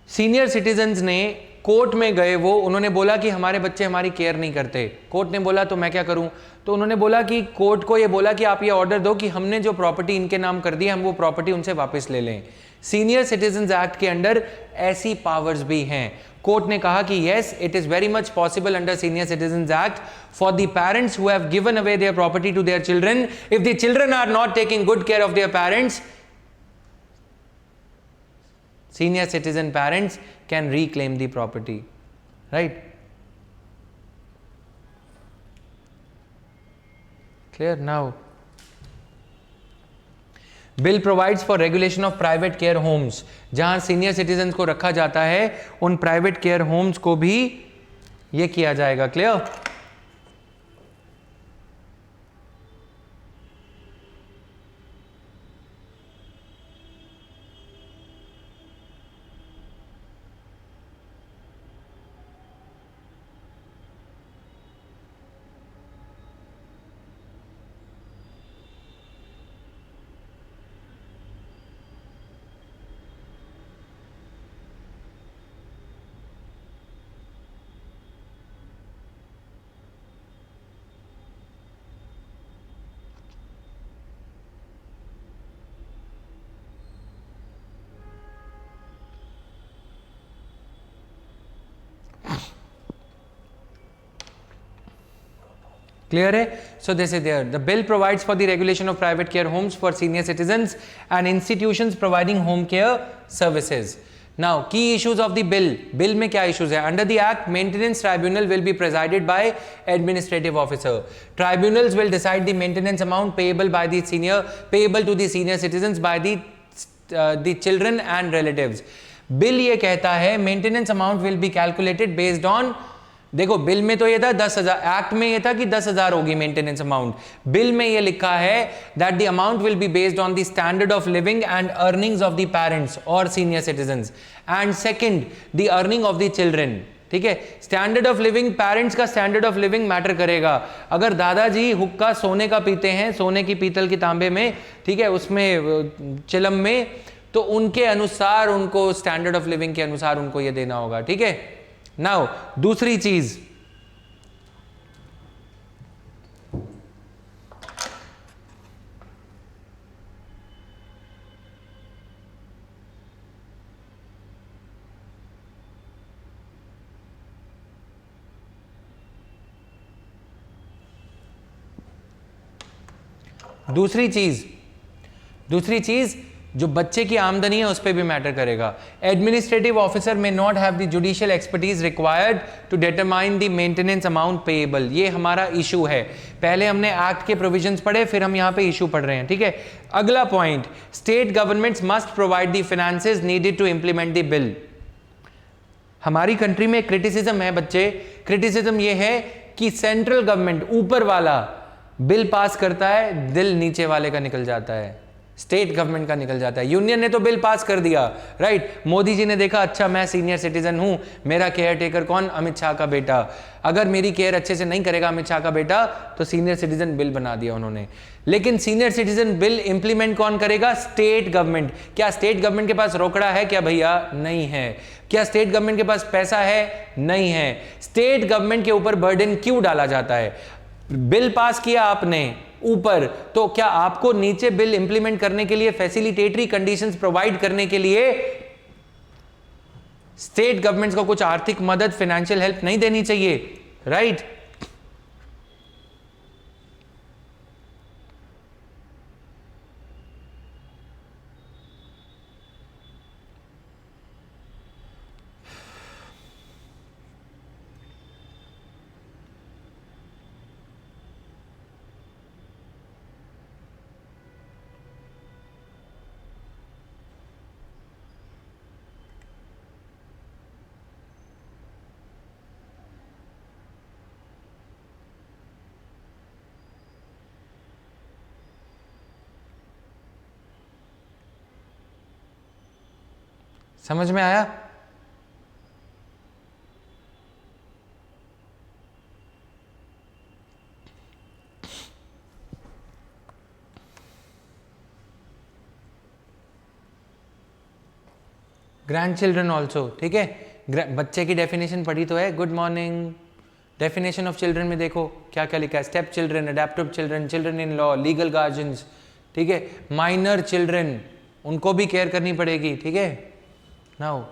सीनियर सिटीजन्स ने कोर्ट में गए, वो उन्होंने बोला कि हमारे बच्चे हमारी केयर नहीं करते। कोर्ट ने बोला तो मैं क्या करूं, तो उन्होंने बोला कि कोर्ट को ये बोला कि आप ये ऑर्डर दो कि हमने जो प्रॉपर्टी इनके नाम कर दी, हम वो प्रॉपर्टी उनसे वापस ले लें। सीनियर सिटीजन्स एक्ट के अंडर ऐसी पावर्स भी हैं। कोर्ट ने कहा कि yes, it is very much possible under Senior Citizens Act for the parents who have given away their property to their children, if the children are not taking good care of their parents, senior citizen parents can reclaim the property, right? Clear now? Bill provides for regulation of private care Holmes, जहां सीनियर सिटीजन्स को रखा जाता है, उन प्राइवेट केयर होम्स को भी ये किया जाएगा। क्लियर? Clear है? So this is there. The bill provides for the regulation of private care homes for senior citizens and institutions providing home care services. Now, key issues of the bill. Bill में क्या issues है? Under the Act, maintenance tribunal will be presided by administrative officer. Tribunals will decide the maintenance amount payable to the senior citizens by the children and relatives. Bill ये कहता है maintenance amount will be calculated based on, देखो बिल में तो ये था 10,000, एक्ट में ये था कि 10,000 होगी मेंटेनेंस अमाउंट। बिल में ये लिखा है that the amount will be based on the standard of living and earnings of the parents और senior citizens, and second the earning of the children. ठीक है, स्टैंडर्ड ऑफ लिविंग, पेरेंट्स का स्टैंडर्ड ऑफ लिविंग मैटर करेगा। अगर दादाजी हुक्का सोने का पीते हैं, सोने की पीतल की तांबे में, ठीक है, उसमें चिलम में, तो उनके अनुसार उनको स्टैंडर्ड ऑफ लिविंग के अनुसार उनको ये देना होगा। ठीक है। नाउ दूसरी चीज, दूसरी चीज जो बच्चे की आमदनी है उस पर भी मैटर करेगा। Administrative officer may not have the judicial expertise required to determine the maintenance amount payable. ये हमारा इशू है। पहले हमने एक्ट के प्रोविजंस पढ़े, फिर हम यहाँ पे इशू पढ़ रहे हैं। ठीक है, अगला point, state governments must provide the finances needed to implement the bill. हमारी कंट्री में क्रिटिसिज्म है बच्चे, क्रिटिसिज्म ये है कि सेंट्रल गवर्नमेंट ऊपर वाला बिल पास करता है, दिल नीचे वाले का निकल जाता है। स्टेट गवर्नमेंट का निकल जाता है। यूनियन ने तो बिल पास कर दिया, राइट, मोदी जी ने देखा अच्छा मैं सीनियर सिटीजन हूं, मेरा केयर टेकर कौन, अमित शाह का बेटा, अगर मेरी केयर अच्छे से नहीं करेगा अमित शाह का बेटा तो सीनियर सिटीजन बिल बना दिया उन्होंने। लेकिन सीनियर सिटीजन बिल इंप्लीमेंट कौन करेगा, स्टेट गवर्नमेंट। क्या स्टेट गवर्नमेंट के पास रोकड़ा है क्या भैया, नहीं है। क्या स्टेट गवर्नमेंट के पास पैसा है, नहीं है। स्टेट गवर्नमेंट के ऊपर बर्डन क्यों डाला जाता है, बिल पास किया आपने ऊपर, तो क्या आपको नीचे बिल इंप्लीमेंट करने के लिए फैसिलिटेटरी कंडीशंस प्रोवाइड करने के लिए स्टेट गवर्नमेंट्स को कुछ आर्थिक मदद, फाइनेंशियल हेल्प नहीं देनी चाहिए, राइट? समझ में आया? ग्रैंड चिल्ड्रन ऑल्सो, ठीक है, बच्चे की डेफिनेशन पढ़ी तो है, good morning. Definition of children में देखो क्या क्या लिखा है, step children, adaptive children, children in law, legal guardians, ठीक है, माइनर चिल्ड्रन, उनको भी केयर करनी पड़ेगी, ठीक है। नाउ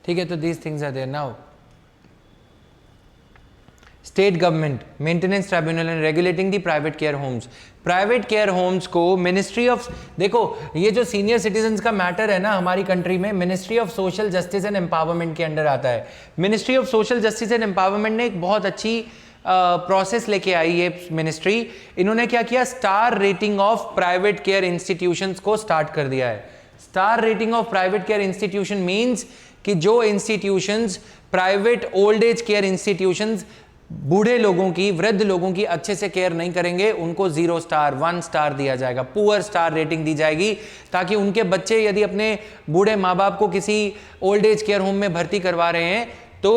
ठीक है, तो these things are there. Now state government maintenance tribunal and regulating the private care homes. Private care homes को मिनिस्ट्री ऑफ, देखो ये जो सीनियर सिटीजन्स का मैटर है ना हमारी कंट्री में, ministry of social justice and empowerment के अंडर आता है। Ministry of social justice and empowerment ने एक बहुत अच्छी प्रोसेस लेके आई ये मिनिस्ट्री। इन्होंने क्या किया, star rating of private care institutions को स्टार्ट कर दिया है। Star rating of private care institution means कि जो institutions private old age care institutions बूढ़े लोगों की, वृद्ध लोगों की अच्छे से केयर नहीं करेंगे, उनको 0 स्टार 1 स्टार दिया जाएगा, पुअर स्टार रेटिंग दी जाएगी, ताकि उनके बच्चे यदि अपने बूढ़े माँ बाप को किसी ओल्ड एज केयर होम में भर्ती करवा रहे हैं तो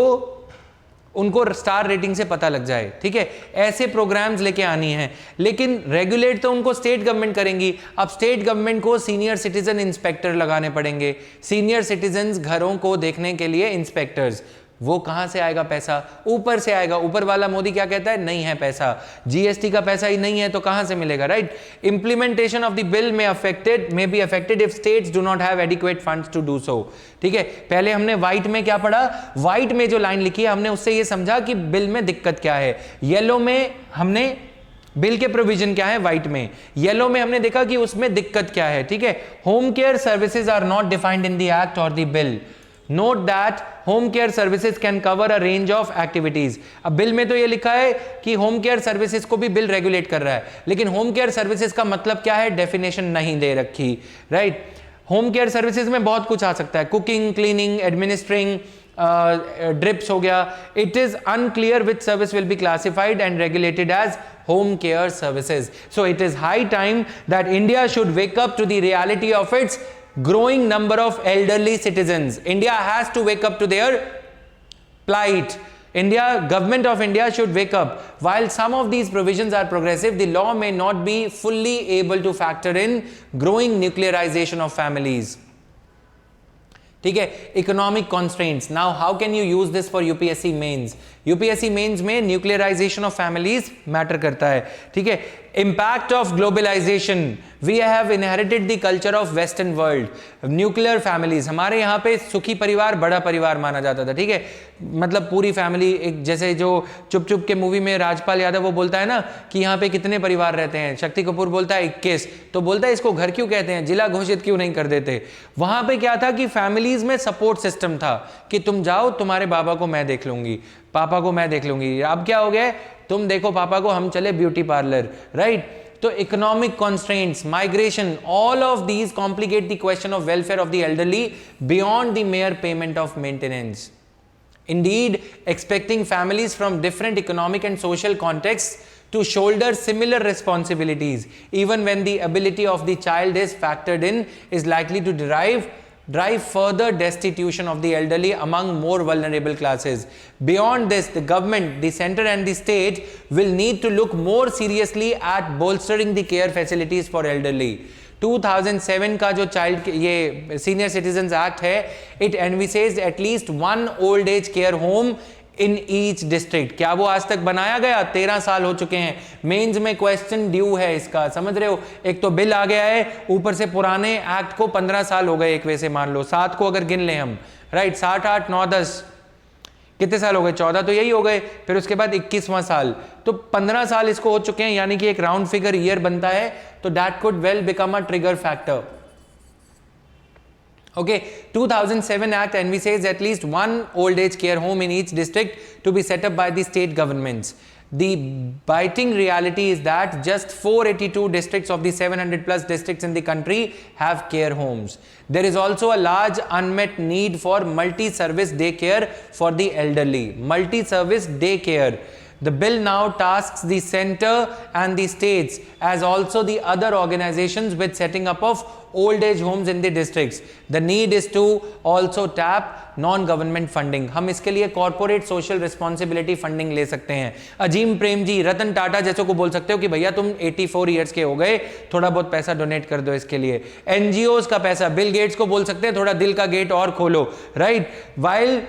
उनको स्टार रेटिंग से पता लग जाए, ठीक है। ऐसे प्रोग्राम्स लेके आनी है, लेकिन रेगुलेट तो उनको स्टेट गवर्नमेंट करेंगी। अब स्टेट गवर्नमेंट को सीनियर सिटीजन इंस्पेक्टर लगाने पड़ेंगे, सीनियर सिटीजन्स घरों को देखने के लिए इंस्पेक्टर्स। वो कहां से आएगा पैसा, ऊपर से आएगा। ऊपर वाला मोदी क्या कहता है, नहीं है पैसा, जीएसटी का पैसा ही नहीं है तो कहां से मिलेगा, right. Implementation of the bill may be affected if states do not have adequate funds to do so, ठीक है। पहले हमने व्हाइट में क्या पढ़ा, व्हाइट में जो लाइन लिखी है हमने उससे ये समझा कि बिल में दिक्कत क्या है। येलो में हमने बिल के प्रोविजन क्या है, व्हाइट में। येलो में हमने देखा कि उसमें दिक्कत क्या है, ठीक है। Home care services are not defined in the act और the bill. Note that home care services can cover a range of activities. अब बिल में तो ये लिखा है कि होम केयर सर्विसेज को भी बिल रेगुलेट कर रहा है, लेकिन होम केयर सर्विसेज का मतलब क्या है, डेफिनेशन नहीं दे रखी, राइट। होम केयर सर्विसेज में बहुत कुछ आ सकता है, कुकिंग, क्लीनिंग, एडमिनिस्ट्रिंग, ड्रिप्स हो गया। It is unclear which service will be classified and regulated as home care services. So it is high time that India should wake up to the reality of its growing number of elderly citizens. India has to wake up to their plight. Government of India should wake up. While some of these provisions are progressive, the law may not be fully able to factor in growing nuclearization of families. ठीक है, economic constraints. Now how can you use this for UPSC mains. UPSC mains में न्यूक्लियराइजेशन ऑफ फैमिलीज मैटर करता है, ठीक है। impact of globalization. We have inherited the culture of western world. Nuclear families, हमारे यहाँ पे सुखी परिवार बड़ा परिवार माना जाता था, ठीक है, मतलब पूरी फैमिली एक, जैसे जो चुप चुप के मूवी में राजपाल यादव वो बोलता है ना कि यहाँ पे कितने परिवार रहते हैं, शक्ति कपूर बोलता है 21, तो बोलता है इसको घर क्यों कहते हैं, जिला घोषित क्यों नहीं कर देते। वहां पे क्या था कि फैमिलीज में सपोर्ट सिस्टम था कि तुम जाओ, तुम्हारे बाबा को मैं देख लूंगी, पापा को मैं देख लूंगी। अब क्या हो गया, तुम देखो पापा को, हम चले ब्यूटी पार्लर, राइट। तो economic constraints, migration, all of these complicate the question of welfare of the elderly beyond the mayor payment of maintenance. Indeed, expecting families from different economic and social contexts to shoulder similar responsibilities, even when the ability of the child is factored in, is likely to drive further destitution of the elderly among more vulnerable classes. Beyond this, the government, the center and the state will need to look more seriously at bolstering the care facilities for elderly. 2007 का जो चाइल्ड ये सीनियर सिटीजन एक्ट है, it envisages at least 1 old age care home in each district. क्या वो आज तक बनाया गया? 13 साल हो चुके हैं. मेंस में क्वेश्चन ड्यू है इसका, समझ रहे हो. एक तो बिल आ गया है, ऊपर से पुराने एक्ट को 15 साल हो गए, एक वैसे मान लो 7 को अगर गिन लें हम, राइट, 7, 8, 9, 10 कितने साल हो गए? 14 तो यही हो गए, फिर उसके बाद 21वां साल, तो 15 साल इसको हो चुके हैं, यानी कि एक राउंड फिगर ईयर बनता है, तो that could well become a trigger factor. Okay, 2007 Act envisages at least 1 old age care home in each district to be set up by the state governments. The biting reality is that just 482 districts of the 700 plus districts in the country have care homes. There is also a large unmet need for multi-service daycare for the elderly. Multi-service daycare. The bill now tasks the center and the states as also the other organizations with setting up of old age homes in the districts. The need is to also tap non-government funding. हम इसके लिए corporate social responsibility funding ले सकते हैं. अजीम प्रेम जी, रतन टाटा जैसों को बोल सकते हो कि भैया तुम 84 years के हो गए, थोड़ा बहुत पैसा डोनेट कर दो इसके लिए. NGOs का पैसा, बिल गेट्स को बोल सकते हैं थोड़ा दिल का गेट और खोलो, right? While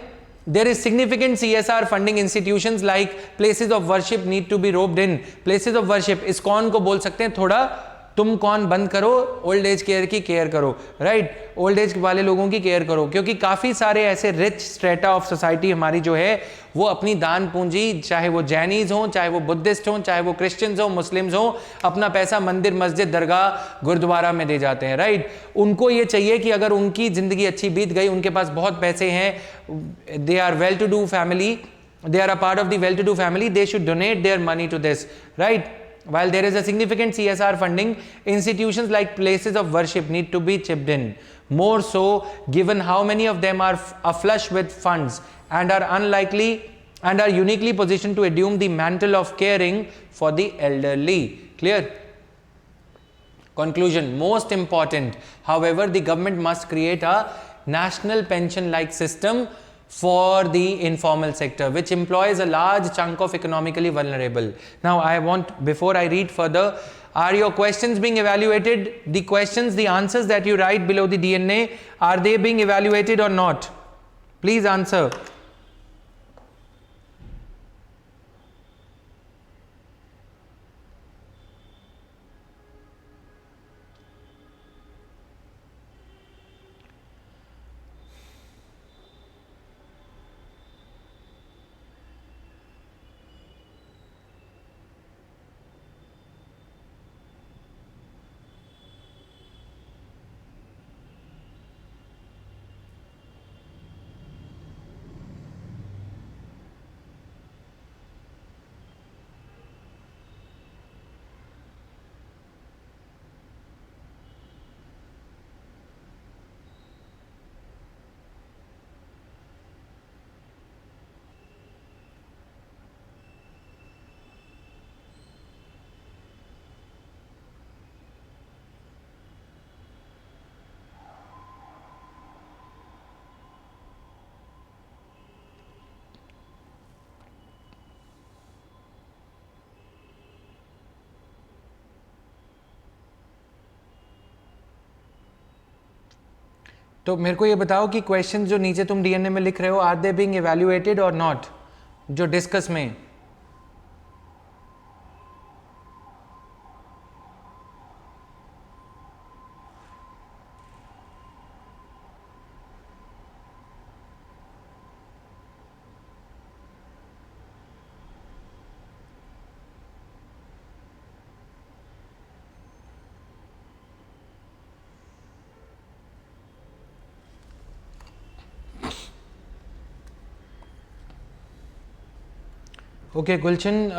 there is significant CSR funding, institutions like places of worship need to be roped in. Places of worship, ISKCON को बोल सकते हैं थोड़ा तुम कौन बंद करो, ओल्ड एज केयर की केयर करो, राइट, ओल्ड एज वाले लोगों की केयर करो, क्योंकि काफ़ी सारे ऐसे रिच स्ट्रेटा ऑफ सोसाइटी हमारी जो है वो अपनी दान पूंजी, चाहे वो जैनीज हों, चाहे वो बुद्धिस्ट हों, चाहे वो क्रिश्चियंस हों, मुस्लिम्स हों, अपना पैसा मंदिर, मस्जिद, दरगाह, गुरुद्वारा में दे जाते हैं, राइट. उनको ये चाहिए कि अगर उनकी ज़िंदगी अच्छी बीत गई, उनके पास बहुत पैसे हैं, they are well to do family, they are a part of the well to do family, they should donate their money to this, right. While there is a significant CSR funding, institutions like places of worship need to be chipped in. More so, given how many of them are aflush with funds and are unlikely and are uniquely positioned to assume the mantle of caring for the elderly. Clear? Conclusion. Most important, however, the government must create a national pension-like system for the informal sector, which employs a large chunk of economically vulnerable. Now, I want, before I read further, are your questions being evaluated? The questions, the answers that you write below the DNA, are they being evaluated or not? Please answer. तो मेरे को ये बताओ कि क्वेश्चन जो नीचे तुम डीएनए में लिख रहे हो, आर दे बीइंग इवैल्यूएटेड और नॉट, जो डिस्कस में. Okay, Gulshan,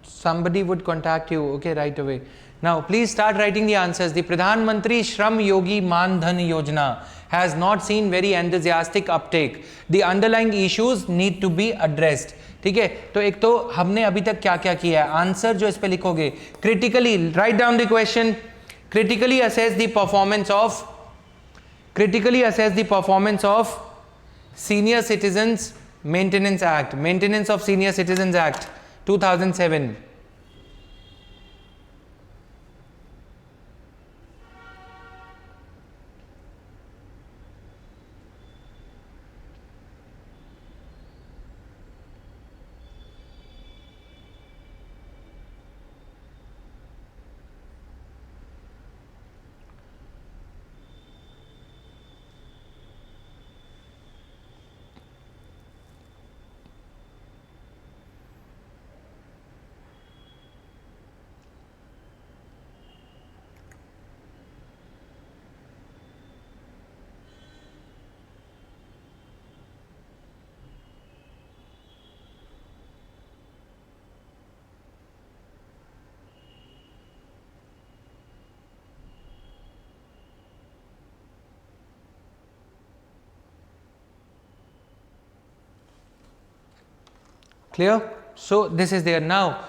somebody would contact you, okay, right away. Now, please start writing the answers. The Pradhan Mantri Shram Yogi Man Dhan Yojana has not seen very enthusiastic uptake. The underlying issues need to be addressed. ठीक है, तो एक तो हमने अभी तक क्या क्या किया है, आंसर जो इस पे लिखोगे, critically write down the question, critically assess the performance of Senior Citizens Maintenance Act, Maintenance of Senior Citizens Act 2007. Clear? So this is there. Now,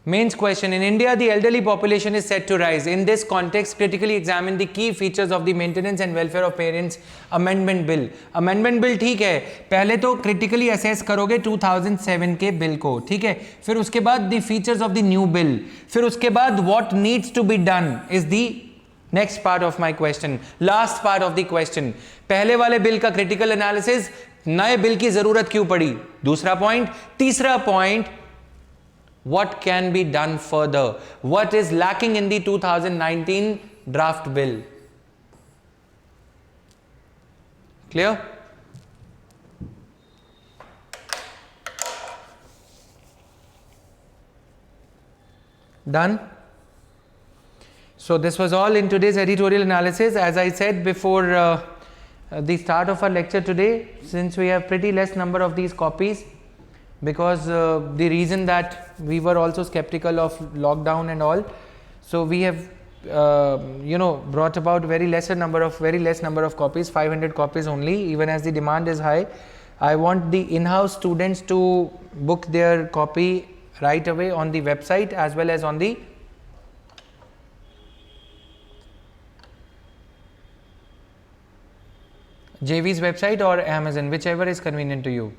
mains question. In India, the elderly population is set to rise. In this context, critically examine the key features of the Maintenance and Welfare of Parents Amendment Bill. Amendment Bill ठीक है, पहले तो critically assess करोगे 2007 के bill को, ठीक है, फिर उसके बाद the features of the new bill, फिर उसके बाद what needs to be done is the next part of my question, last part of the question. पहले वाले बिल का critical analysis, नए बिल की जरूरत क्यों पड़ी, दूसरा पॉइंट. तीसरा point, what can be done further, what is lacking in the 2019 draft bill. Clear? Done? So this was all in today's editorial analysis. As I said before the start of our lecture today, since we have pretty less number of these copies, because the reason that we were also skeptical of lockdown and all, so we have brought about very less number of copies, 500 copies only, even as the demand is high. I want the in-house students to book their copy right away on the website as well as on the JV's website or Amazon, whichever is convenient to you.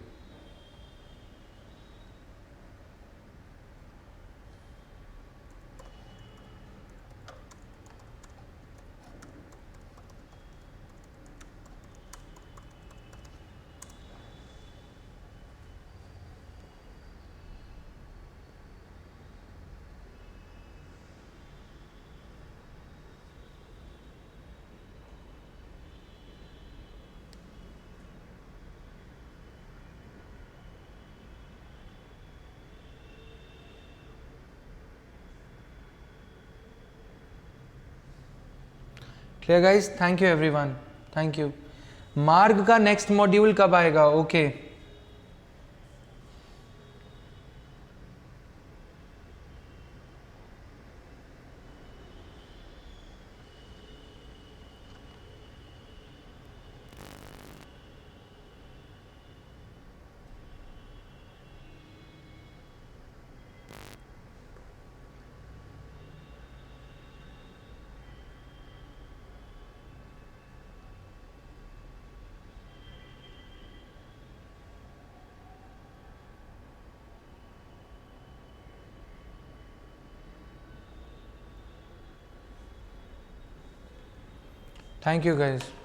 Clear guys? Thank you everyone. Thank you. मार्ग का नेक्स्ट मॉड्यूल कब आएगा? Okay Thank you guys.